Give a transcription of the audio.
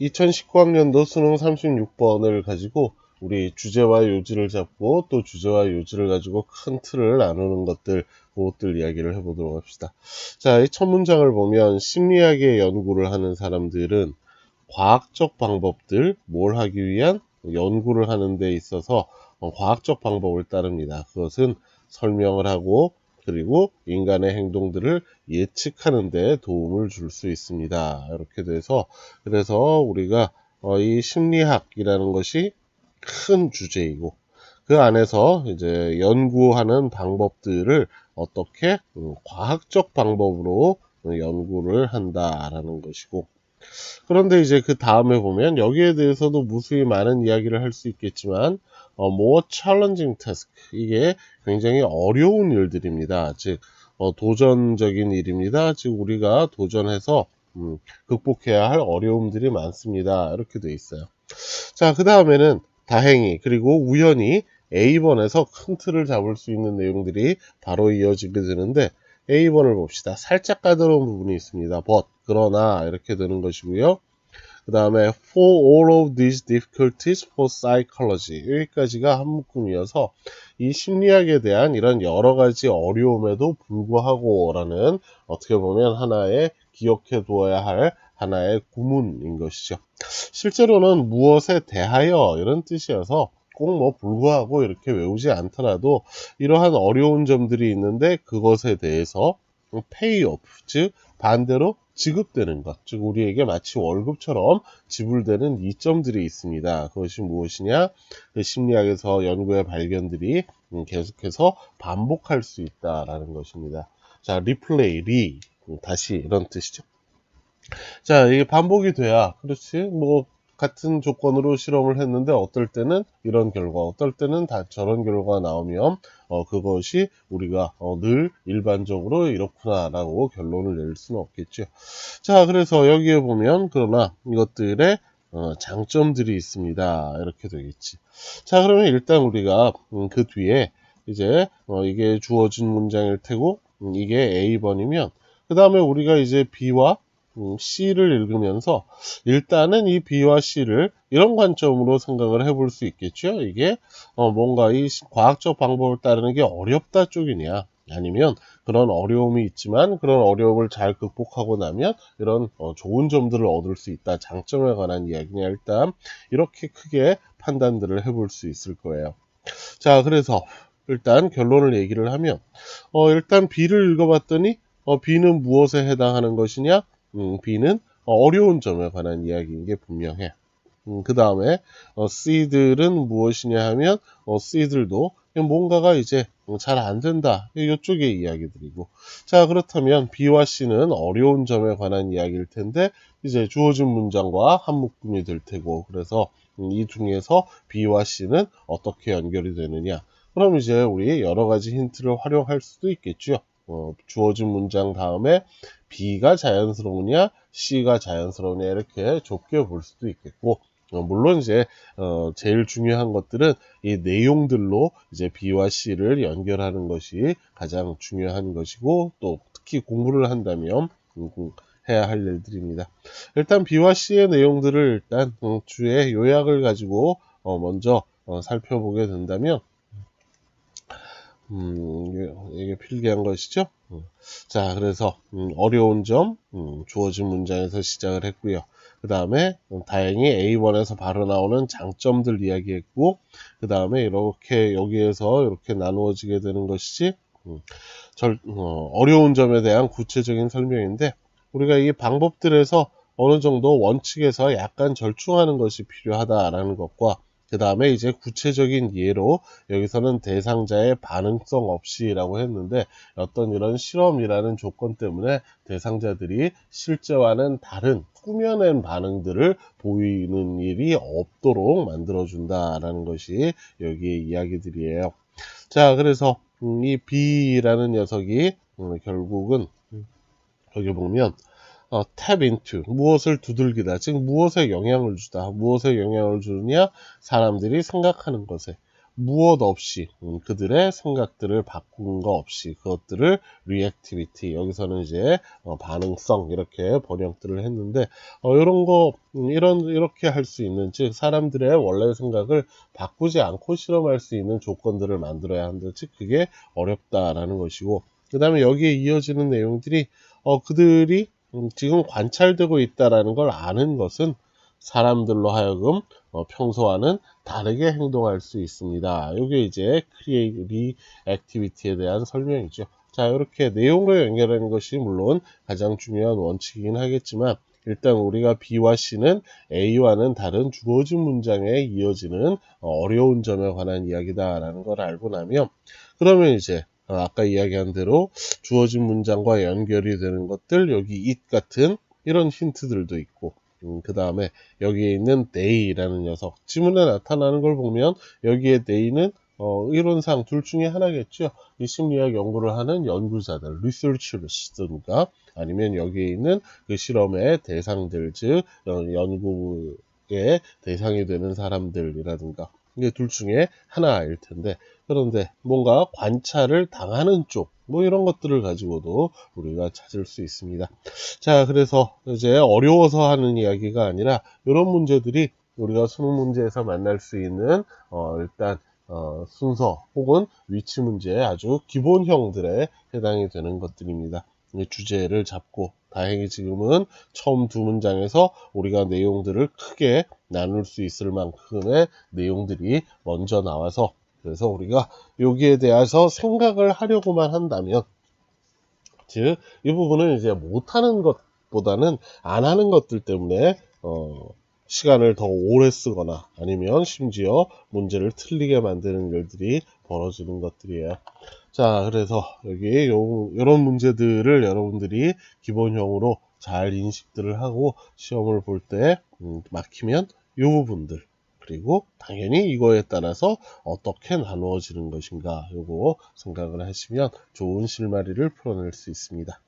2019학년도 수능 36번을 가지고 우리 주제와 요지를 잡고 또 주제와 요지를 가지고 큰 틀을 나누는 것들, 그것들 이야기를 해보도록 합시다. 자, 이 첫 문장을 보면 심리학의 연구를 하는 사람들은 과학적 방법들, 뭘 하기 위한 연구를 하는 데 있어서 과학적 방법을 따릅니다. 그것은 설명을 하고 그리고 인간의 행동들을 예측하는 데 도움을 줄 수 있습니다. 이렇게 돼서 그래서 우리가 이 심리학이라는 것이 큰 주제이고 그 안에서 이제 연구하는 방법들을 어떻게 과학적 방법으로 연구를 한다라는 것이고, 그런데 이제 그 다음에 보면 여기에 대해서도 무수히 많은 이야기를 할 수 있겠지만 more challenging task, 이게 굉장히 어려운 일들입니다. 즉 도전적인 일입니다. 즉 우리가 도전해서 극복해야 할 어려움들이 많습니다. 이렇게 돼 있어요. 자, 그 다음에는 다행히 그리고 우연히 A번에서 큰 틀을 잡을 수 있는 내용들이 바로 이어지게 되는데, A번을 봅시다. 살짝 까다로운 부분이 있습니다. but, 그러나 이렇게 되는 것이고요. 그 다음에 for all of these difficulties for psychology, 여기까지가 한 묶음이어서 이 심리학에 대한 이런 여러 가지 어려움에도 불구하고 라는, 어떻게 보면 하나의 기억해 두어야 할 하나의 구문인 것이죠. 실제로는 무엇에 대하여 이런 뜻이어서 꼭 뭐 불구하고 이렇게 외우지 않더라도 이러한 어려운 점들이 있는데 그것에 대해서 pay off, 즉 반대로 지급되는 것, 즉 우리에게 마치 월급처럼 지불되는 이점들이 있습니다. 그것이 무엇이냐? 그 심리학에서 연구의 발견들이 계속해서 반복할 수 있다라는 것입니다. 자, 리플레이, 다시 이런 뜻이죠. 자, 이게 반복이 돼야, 그렇지, 뭐 같은 조건으로 실험을 했는데 어떨 때는 이런 결과, 어떨 때는 다 저런 결과가 나오면 그것이 우리가 늘 일반적으로 이렇구나라고 결론을 낼 수는 없겠죠. 자, 그래서 여기에 보면 그러나 이것들의 장점들이 있습니다. 이렇게 되겠지. 자, 그러면 일단 우리가 그 뒤에 이제 이게 주어진 문장일 테고 이게 A번이면 그 다음에 우리가 이제 B와 C를 읽으면서 일단은 이 B와 C를 이런 관점으로 생각을 해볼 수 있겠죠. 이게 뭔가 이 과학적 방법을 따르는 게 어렵다 쪽이냐, 아니면 그런 어려움이 있지만 그런 어려움을 잘 극복하고 나면 이런 좋은 점들을 얻을 수 있다, 장점에 관한 이야기냐, 일단 이렇게 크게 판단들을 해볼 수 있을 거예요. 자, 그래서 일단 결론을 얘기를 하면 일단 B를 읽어봤더니 B는 무엇에 해당하는 것이냐? B는 어려운 점에 관한 이야기인 게 분명해. 그 다음에 C들은 무엇이냐 하면 C들도 뭔가가 이제 잘 안 된다, 이쪽의 이야기들이고, 자, 그렇다면 B와 C는 어려운 점에 관한 이야기일 텐데 이제 주어진 문장과 한 묶음이 될 테고, 그래서 이 중에서 B와 C는 어떻게 연결이 되느냐, 그럼 이제 우리 여러 가지 힌트를 활용할 수도 있겠죠. 주어진 문장 다음에 B가 자연스러우냐 C가 자연스러우냐 이렇게 좁게 볼 수도 있겠고, 물론 이제 제일 중요한 것들은 이 내용들로 이제 B와 C를 연결하는 것이 가장 중요한 것이고, 또 특히 공부를 한다면 해야 할 일들입니다. 일단 B와 C의 내용들을 일단 주의 요약을 가지고 먼저 살펴보게 된다면, 이게 필기한 것이죠. 자, 그래서 어려운 점 주어진 문장에서 시작을 했고요. 그 다음에 다행히 A1에서 바로 나오는 장점들 이야기했고, 그 다음에 이렇게 여기에서 이렇게 나누어지게 되는 것이지, 어려운 점에 대한 구체적인 설명인데, 우리가 이 방법들에서 어느 정도 원칙에서 약간 절충하는 것이 필요하다라는 것과, 그 다음에 이제 구체적인 예로 여기서는 대상자의 반응성 없이라고 했는데, 어떤 이런 실험이라는 조건 때문에 대상자들이 실제와는 다른 꾸며낸 반응들을 보이는 일이 없도록 만들어준다라는 것이 여기의 이야기들이에요. 자, 그래서 이 B라는 녀석이 결국은 여기 보면 tap into, 무엇을 두들기다, 즉 무엇에 영향을 주다, 무엇에 영향을 주느냐, 사람들이 생각하는 것에, 무엇 없이 그들의 생각들을 바꾼 거 없이 그것들을 reactivity 여기서는 이제 반응성 이렇게 번역들을 했는데 이런 거 이렇게 할 수 있는 즉 사람들의 원래 생각을 바꾸지 않고 실험할 수 있는 조건들을 만들어야 한다. 즉 그게 어렵다라는 것이고 그 다음에 여기에 이어지는 내용들이 그들이 지금 관찰되고 있다라는 걸 아는 것은 사람들로 하여금 평소와는 다르게 행동할 수 있습니다. 이게 이제 크리에이티 액티비티에 대한 설명이죠. 자, 이렇게 내용으로 연결하는 것이 물론 가장 중요한 원칙이긴 하겠지만 일단 우리가 B와 C는 A와는 다른 주어진 문장에 이어지는 어려운 점에 관한 이야기다라는 걸 알고 나면 그러면 이제 아까 이야기한 대로 주어진 문장과 연결이 되는 것들 여기 it 같은 이런 힌트들도 있고 그 다음에 여기에 있는 they라는 녀석 지문에 나타나는 걸 보면 여기에 they는 이론상 둘 중에 하나겠죠. 이 심리학 연구를 하는 연구자들, researchers든가 아니면 여기에 있는 그 실험의 대상들, 즉 연구의 대상이 되는 사람들이라든가 이게 둘 중에 하나일 텐데 그런데 뭔가 관찰을 당하는 쪽 뭐 이런 것들을 가지고도 우리가 찾을 수 있습니다. 자, 그래서 이제 어려워서 하는 이야기가 아니라 이런 문제들이 우리가 수능 문제에서 만날 수 있는 일단 순서 혹은 위치 문제의 아주 기본형들에 해당이 되는 것들입니다. 주제를 잡고 다행히 지금은 처음 두 문장에서 우리가 내용들을 크게 나눌 수 있을 만큼의 내용들이 먼저 나와서 그래서 우리가 여기에 대해서 생각을 하려고만 한다면 즉 이 부분은 이제 못하는 것보다는 안 하는 것들 때문에 시간을 더 오래 쓰거나 아니면 심지어 문제를 틀리게 만드는 일들이 벌어지는 것들이에요. 자, 그래서 여기 이런 문제들을 여러분들이 기본형으로 잘 인식들을 하고 시험을 볼 때 막히면 이 부분들 그리고 당연히 이거에 따라서 어떻게 나누어지는 것인가 요거 생각을 하시면 좋은 실마리를 풀어낼 수 있습니다.